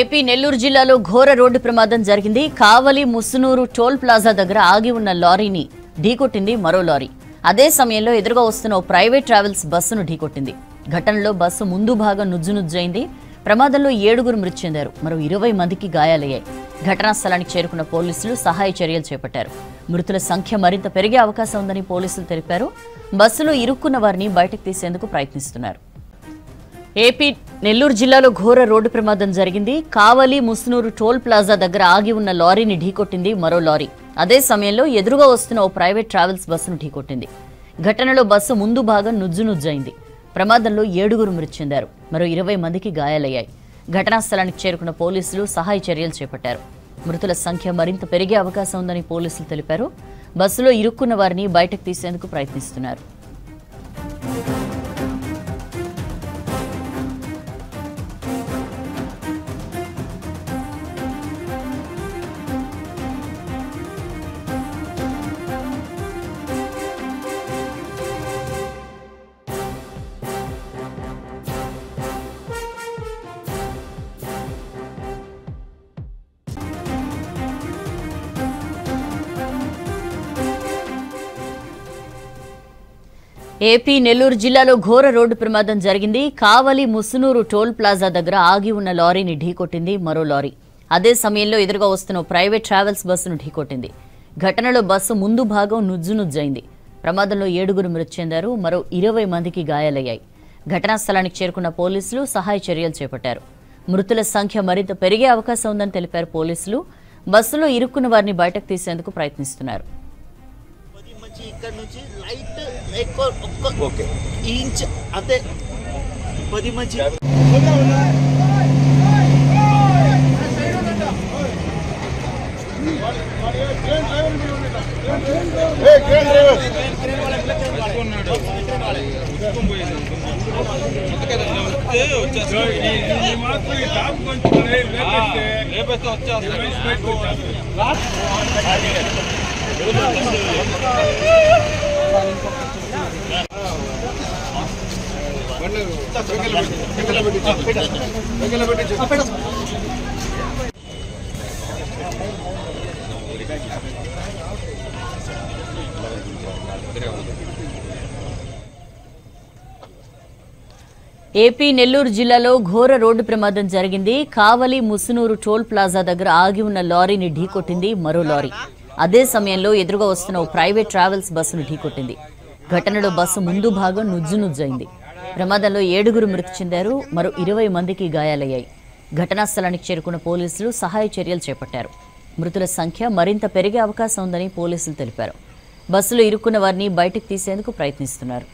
AP Nellore జిల్లాలో ఘోర road ప్రమాదం జరిగింది. కావలి ముసునూరు టోల్ ప్లాజా దగ్గర ఆగి ఉన్న లారీని ఢీకొట్టింది మరో లారీ. అదే సమయంలో ఎదురుగా వస్తున్న ఓ ప్రైవేట్ ట్రావెల్స్ బస్సును ఢీకొట్టింది. ఘటనలో బస్సు ముందు భాగం నుజ్జునుజ్జైంది. ప్రమాదంలో 7 మృతి చెందారు. మరో 20 మందికి గాయాలయ్యాయి. ఘటనా స్థలానికి చేరుకున్న పోలీసులు సహాయ చర్యలు చేపట్టారు. మృతుల సంఖ్య మరింత పెరిగే అవకాశం ఉందని పోలీసులు తెలిపారు. బస్సులో ఇరుక్కున్న వారిని బయటకు తీసేందుకు ప్రయత్నిస్తున్నారు. ఏపీ నెల్లూరు జిల్లాలో ఘోర రోడ్డు ప్రమాదం జరిగింది. కావలి ముసునూరు టోల్ ప్లాజా దగ్గర ఆగి ఉన్న లారీని ఢీకొట్టింది మరో లారీ. అదే సమయంలో ఎదురుగా వస్తున్న ఓ ప్రైవేట్ ట్రావెల్స్ బస్సును ఢీకొట్టింది. ఘటనలో బస్సు ముందు భాగం నుజ్జునుజ్జైంది. ప్రమాదంలో 7 మృతి చెందారు. మరో 20 మందికి గాయాలయ్యాయి. ఘటనా స్థలానికి చేరుకున్న పోలీసులు సహాయ చర్యలు చేపట్టారు. మృతుల సంఖ్య మరింత పెరిగే అవకాశం ఉందని పోలీసులు తెలిపారు. బస్సులో ఇరుక్కున్న వారిని బయటకు తీసేందుకు ప్రయత్నిస్తున్నారు. ఏపీ నెల్లూరు జిల్లాలో ఘోర రోడ్డు ప్రమాదం జరిగింది. కావలి ముసునూరు టోల్ ప్లాజా దగ్గర ఆగి ఉన్న లారీని ఢీకొట్టింది మరో లారీ. అదే సమయంలో ఎదురుగా వస్తున్న ప్రైవేట్ ట్రావెల్స్ బస్సును ఢీకొట్టింది. ఘటనలో బస్సు ముందు భాగం నుజ్జునుజ్జైంది. ప్రమాదంలో 7 మృతి చెందారు. మరో 20 మందికి గాయాలయ్యాయి. ఘటనా స్థలానికి చేరుకున్న పోలీసులు సహాయ చర్యలు చేపట్టారు. మృతుల సంఖ్య మరింత పెరిగే అవకాశం ఉందని తెలిపారు పోలీసులు. బస్సులో ఇరుక్కున్న వారిని బయటకు తీసేందుకు ప్రయత్నిస్తున్నారు. ఇక్కడ నుంచి లైట్ ఎక్కువ ఒక్క ఇంచ్ అంతే 10 మంచి ఏపీ నెల్లూరు జిల్లాలో ఘోర రోడ్డు ప్రమాదం జరిగింది. కావలి ముసునూరు టోల్ ప్లాజా దగ్గర ఆగి ఉన్న లారీని ఢీకొట్టింది మరో లారీ. అదే సమయంలో ఎదురుగా వస్తున్న ఓ ప్రైవేట్ ట్రావెల్స్ బస్సును ఢీకొట్టింది. ఘటనలో బస్సు ముందు భాగం నుజ్జునుజ్జైంది. ప్రమాదంలో 7 మృతి చెందారు. మరో 20 మందికి గాయాలయ్యాయి. ఘటనా స్థలానికి చేరుకున్న పోలీసులు సహాయ చర్యలు చేపట్టారు. మృతుల సంఖ్య మరింత పెరిగే అవకాశం ఉందని పోలీసులు తెలిపారు. బస్సులో ఇరుక్కున్న వారిని బయటకు తీసేందుకు ప్రయత్నిస్తున్నారు.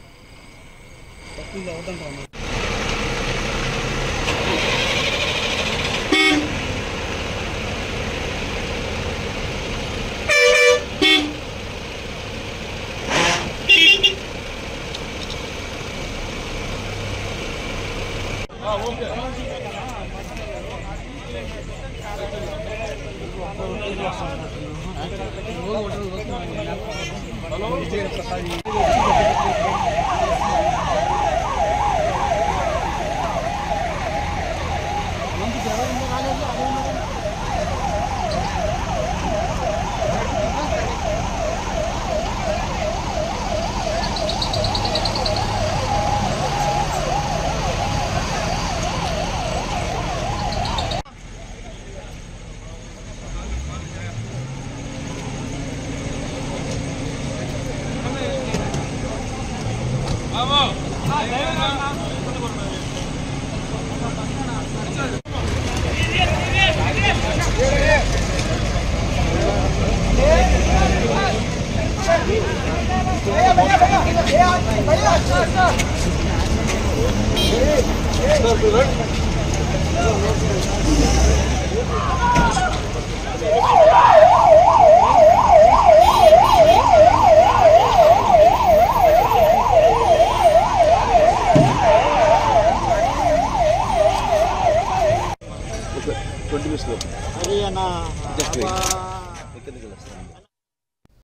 అరే అన్న